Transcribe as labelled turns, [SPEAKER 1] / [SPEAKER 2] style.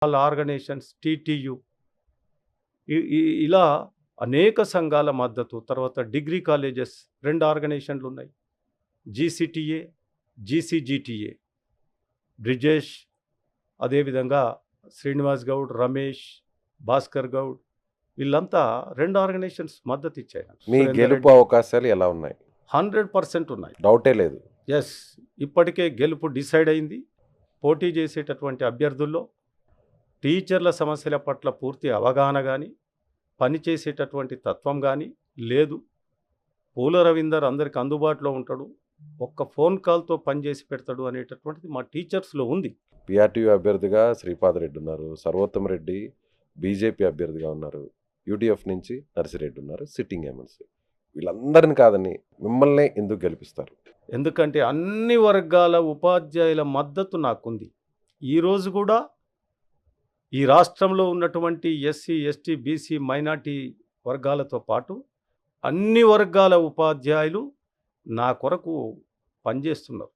[SPEAKER 1] All organisations, టీటీయు ఇలా అనేక సంఘాల మద్దతు. తర్వాత డిగ్రీ కాలేజెస్ 2 ఆర్గనైజేషన్లు ఉన్నాయి. జీసీటీఏ, జీసీజీటీఏ. బ్రిజేష్, అదేవిధంగా శ్రీనివాస్ గౌడ్, రమేష్, భాస్కర్ గౌడ్ వీళ్ళంతా 2 ఆర్గనైజేషన్స్ మద్దతు ఇచ్చాయి.
[SPEAKER 2] మీ గెలుపు అవకాశాలు ఎలా ఉన్నాయి?
[SPEAKER 1] 100% ఉన్నాయి.
[SPEAKER 2] డౌటే లేదు.
[SPEAKER 1] ఎస్, ఇప్పటికే గెలుపు డిసైడ్ అయింది. పోటీ చేసేటటువంటి అభ్యర్థుల్లో టీచర్ల సమస్యల పట్ల పూర్తి అవగాహన కానీ, పనిచేసేటటువంటి తత్వం కానీ లేదు. పూల రవీందర్ అందరికి అందుబాటులో ఉంటాడు, ఒక్క ఫోన్ కాల్తో పనిచేసి పెడతాడు అనేటటువంటిది మా టీచర్స్లో ఉంది.
[SPEAKER 2] పిఆర్టీయూ అభ్యర్థిగా శ్రీపాద్ రెడ్డి ఉన్నారు, సర్వోత్తమ్ రెడ్డి బీజేపీ అభ్యర్థిగా ఉన్నారు, యూటీఎఫ్ నుంచి నర్సిరెడ్డి ఉన్నారు, సిట్టింగ్ ఎమ్మెల్సీ. వీళ్ళందరిని కాదని మిమ్మల్ని ఎందుకు గెలిపిస్తారు?
[SPEAKER 1] ఎందుకంటే అన్ని వర్గాల ఉపాధ్యాయుల మద్దతు నాకుంది. ఈరోజు కూడా ఈ రాష్ట్రంలో ఉన్నటువంటి ఎస్సీ, ఎస్టీ, బీసీ, మైనార్టీ వర్గాలతో పాటు అన్ని వర్గాల ఉపాధ్యాయులు నా కొరకు పనిచేస్తున్నారు.